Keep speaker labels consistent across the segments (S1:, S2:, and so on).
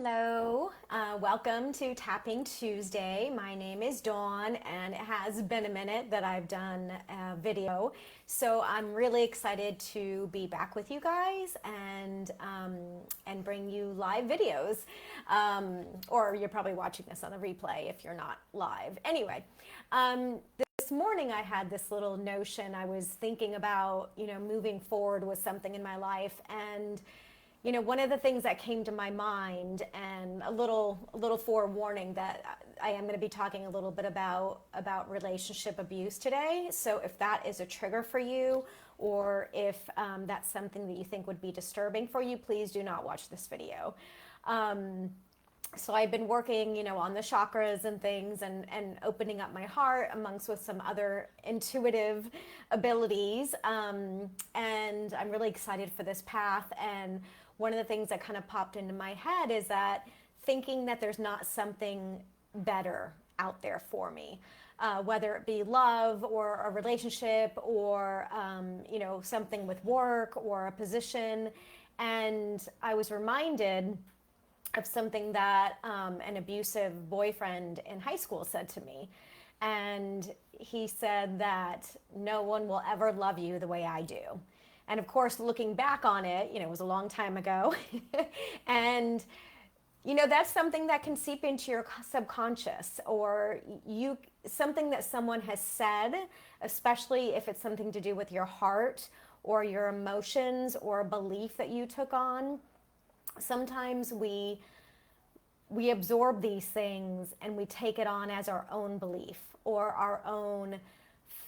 S1: Hello, welcome to Tapping Tuesday. My name is Dawn, and it has been a minute that I've done a video, so I'm really excited to be back with you guys and bring you live videos. Or you're probably watching this on a replay if you're not live. Anyway, this morning I had this little notion. I was thinking about moving forward with something in my life, and one of the things that came to my mind, and a little forewarning that I am going to be talking a little bit about relationship abuse today. So if that is a trigger for you, or if that's something that you think would be disturbing for you, please do not watch this video. So I've been working, on the chakras and things, and opening up my heart amongst with some other intuitive abilities. And I'm really excited for this path. And one of the things that kind of popped into my head is that thinking that there's not something better out there for me, whether it be love or a relationship or, something with work or a position. And I was reminded of something that an abusive boyfriend in high school said to me. And he said that no one will ever love you the way I do. And of course, looking back on it, it was a long time ago. And, that's something that can seep into your subconscious, or something that someone has said, especially if it's something to do with your heart or your emotions or a belief that you took on. Sometimes we absorb these things and we take it on as our own belief or our own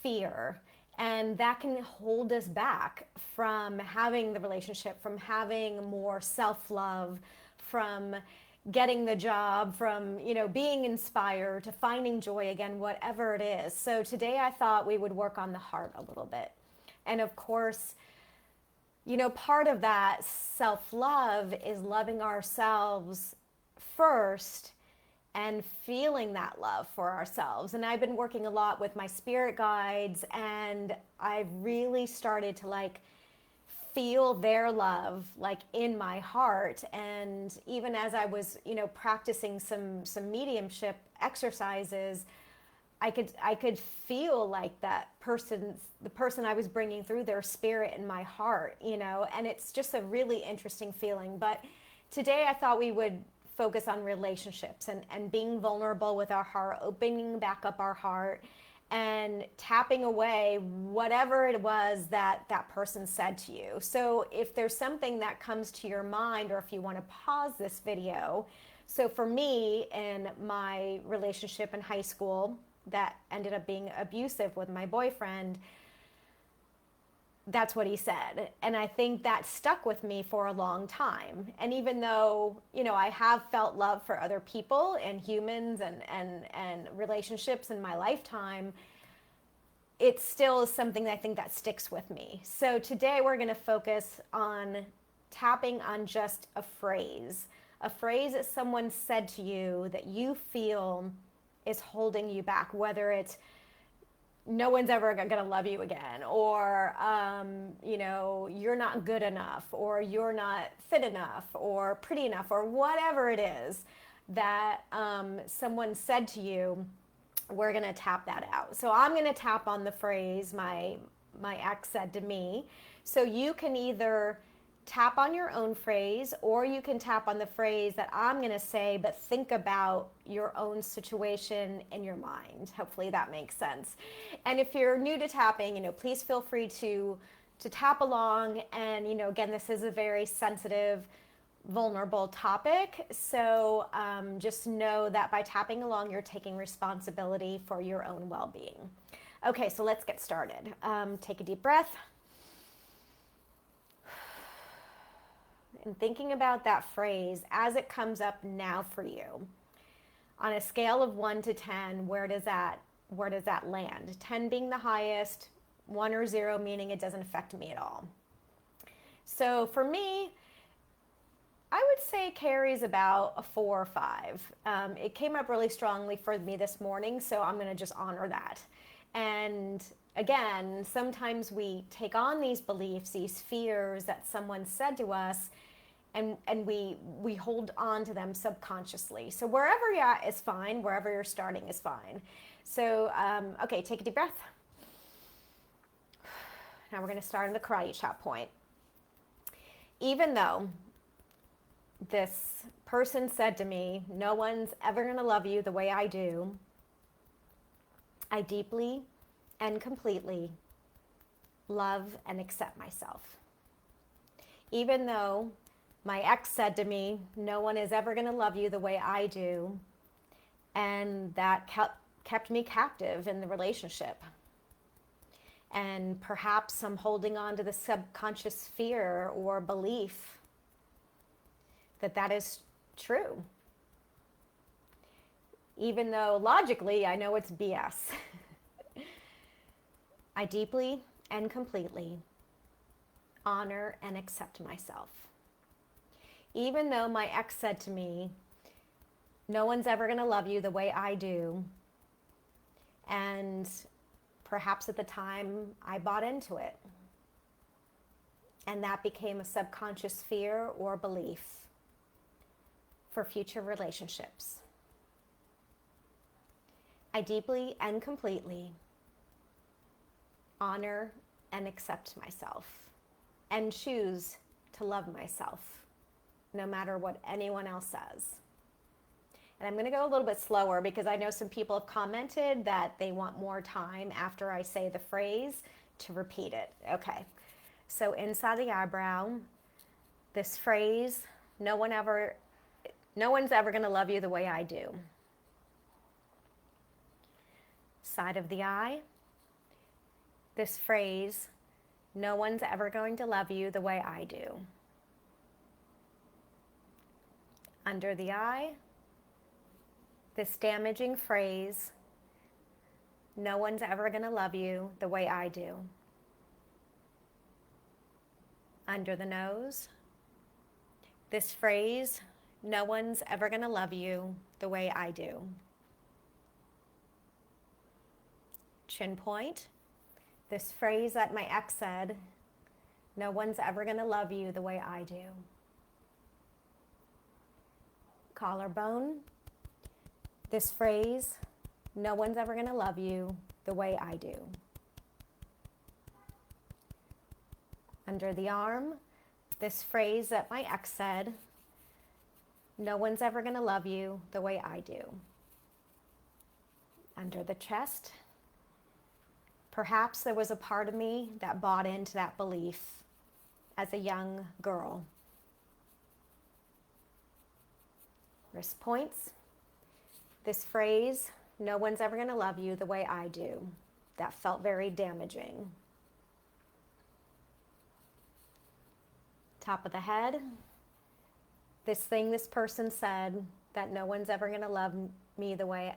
S1: fear. And that can hold us back from having the relationship, from having more self-love, from getting the job, from, being inspired, to finding joy again, whatever it is. So today I thought we would work on the heart a little bit. And of course, part of that self-love is loving ourselves first and feeling that love for ourselves. And I've been working a lot with my spirit guides, and I've really started to feel their love in my heart. And even as I was, practicing some mediumship exercises, I could feel the person I was bringing through, their spirit in my heart, and it's just a really interesting feeling. But today I thought we would focus on relationships and being vulnerable with our heart, opening back up our heart and tapping away whatever it was that person said to you. So if there's something that comes to your mind, or if you want to pause this video. So for me, in my relationship in high school that ended up being abusive with my boyfriend, that's what he said. And I think that stuck with me for a long time. And even though, I have felt love for other people and humans and relationships in my lifetime, it still is something that I think that sticks with me. So today we're going to focus on tapping on just a phrase that someone said to you that you feel is holding you back, whether it's no one's ever going to love you again, or, you're not good enough, or you're not fit enough, or pretty enough, or whatever it is that someone said to you. We're going to tap that out. So I'm going to tap on the phrase my ex said to me. So you can either tap on your own phrase, or you can tap on the phrase that I'm going to say, but think about your own situation in your mind. Hopefully that makes sense. And if you're new to tapping, please feel free to tap along. And, again, this is a very sensitive, vulnerable topic. So just know that by tapping along, you're taking responsibility for your own well-being. Okay, so let's get started. Take a deep breath. And thinking about that phrase as it comes up now for you, on a scale of 1 to 10, where does that land? 10 being the highest, 1 or 0 meaning it doesn't affect me at all. So for me, I would say it carries about a 4 or 5. It came up really strongly for me this morning, so I'm going to just honor that. And again, sometimes we take on these beliefs, these fears that someone said to us, and we hold on to them subconsciously. So wherever you're at is fine. Wherever you're starting is fine. So okay, take a deep breath. Now we're going to start in the karate chop point. Even though this person said to me, no one's ever going to love you the way I do, I deeply and completely love and accept myself. Even though my ex said to me, no one is ever going to love you the way I do, and that kept me captive in the relationship. And perhaps I'm holding on to the subconscious fear or belief that that is true. Even though logically I know it's BS. I deeply and completely honor and accept myself. Even though my ex said to me, no one's ever going to love you the way I do, and perhaps at the time I bought into it, and that became a subconscious fear or belief for future relationships. I deeply and completely honor and accept myself and choose to love myself no matter what anyone else says. And I'm going to go a little bit slower because I know some people have commented that they want more time after I say the phrase to repeat it. Okay, so inside the eyebrow, this phrase, no one's ever going to love you the way I do. Side of the eye, this phrase, no one's ever going to love you the way I do. Under the eye, this damaging phrase, no one's ever going to love you the way I do. Under the nose, this phrase, no one's ever going to love you the way I do. Chin point, this phrase that my ex said, no one's ever going to love you the way I do. Collarbone, this phrase, no one's ever going to love you the way I do. Under the arm, this phrase that my ex said, no one's ever going to love you the way I do. Under the chest, perhaps there was a part of me that bought into that belief as a young girl. Wrist points, this phrase, no one's ever going to love you the way I do. That felt very damaging. Top of the head, this thing this person said that no one's ever going to love me the way,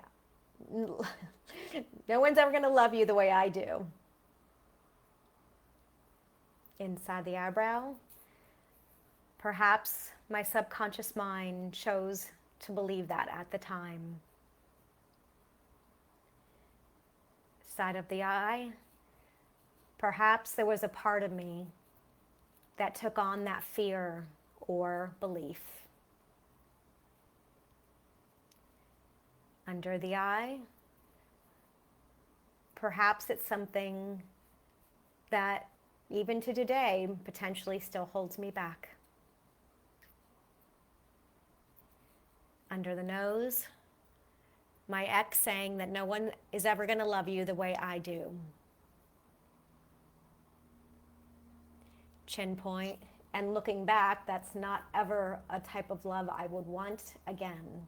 S1: no one's ever going to love you the way I do. Inside the eyebrow, perhaps my subconscious mind chose to believe that at the time. Side of the eye, perhaps there was a part of me that took on that fear or belief. Under the eye, perhaps it's something that even to today potentially still holds me back. Under the nose, my ex saying that no one is ever going to love you the way I do. Chin point, and looking back, that's not ever a type of love I would want again.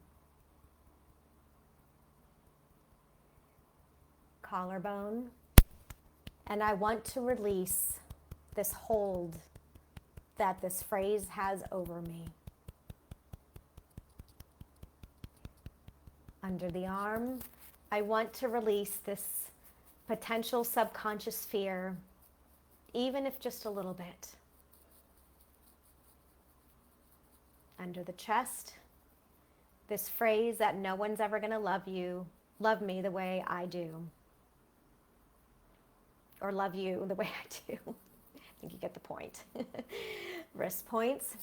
S1: Collarbone, and I want to release this hold that this phrase has over me. Under the arm, I want to release this potential subconscious fear, even if just a little bit. Under the chest, this phrase that no one's ever going to love me the way I do. Or love you the way I do. I think you get the point. Wrist points.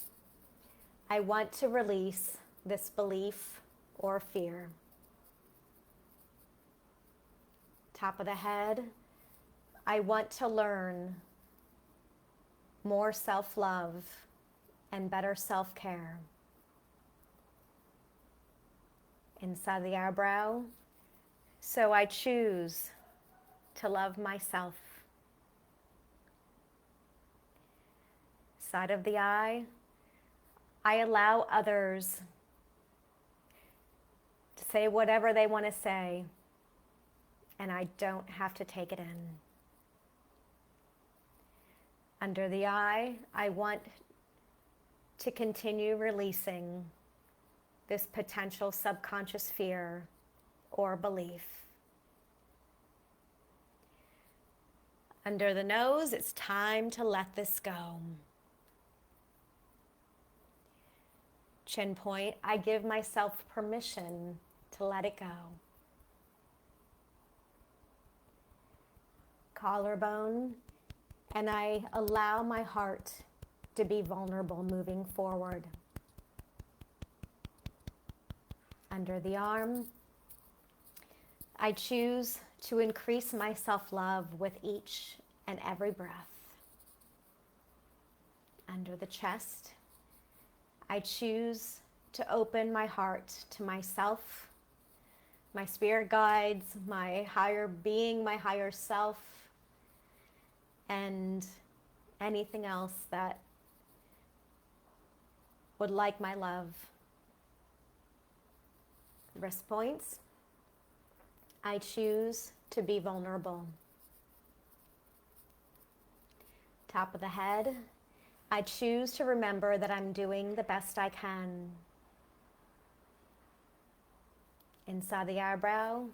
S1: I want to release this belief or fear. Top of the head, I want to learn more self-love and better self-care. Inside the eyebrow, so I choose to love myself. Side of the eye, I allow others to say whatever they want to say, and I don't have to take it in. Under the eye, I want to continue releasing this potential subconscious fear or belief. Under the nose, it's time to let this go. Chin point, I give myself permission to let it go. Collarbone, and I allow my heart to be vulnerable moving forward. Under the arm, I choose to increase my self-love with each and every breath. Under the chest, I choose to open my heart to myself, my spirit guides, my higher being, my higher self, and anything else that would like my love. Wrist points, I choose to be vulnerable. Top of the head, I choose to remember that I'm doing the best I can. Inside the eyebrow,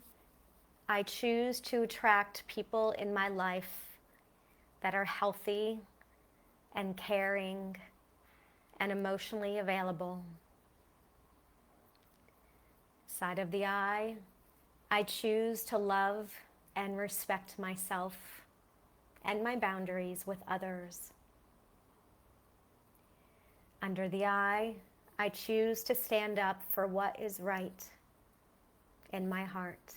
S1: I choose to attract people in my life that are healthy and caring and emotionally available. Side of the eye, I choose to love and respect myself and my boundaries with others. Under the eye, I choose to stand up for what is right in my heart.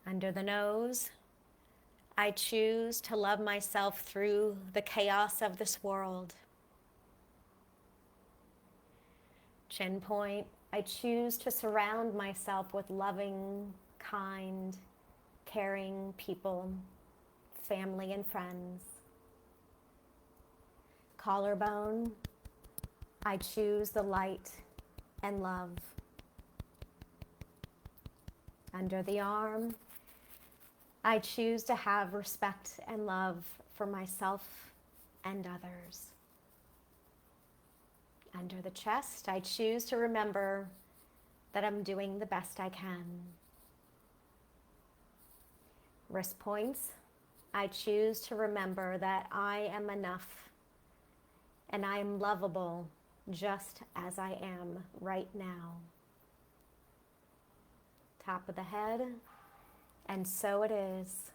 S1: Under the nose, I choose to love myself through the chaos of this world. Chin point, I choose to surround myself with loving, kind, caring people, family and friends. Collarbone, I choose the light and love. Under the arm, I choose to have respect and love for myself and others. Under the chest, I choose to remember that I'm doing the best I can. Wrist points, I choose to remember that I am enough and I am lovable just as I am right now. Top of the head, and so it is,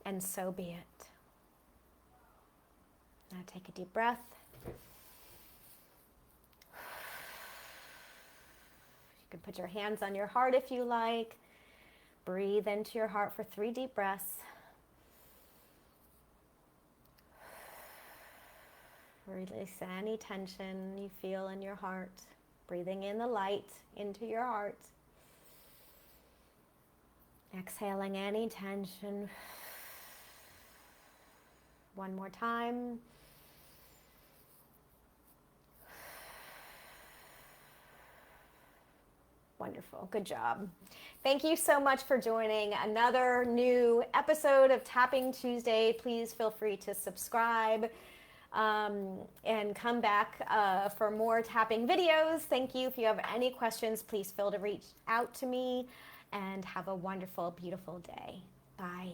S1: and so be it. Now take a deep breath. You can put your hands on your heart if you like. Breathe into your heart for 3 deep breaths. Release any tension you feel in your heart. Breathing in the light into your heart. Exhaling any tension. One more time. Wonderful. Good job. Thank you so much for joining another new episode of Tapping Tuesday. Please feel free to subscribe and come back for more tapping videos. Thank you. If you have any questions, please feel to reach out to me, and have a wonderful, beautiful day. Bye.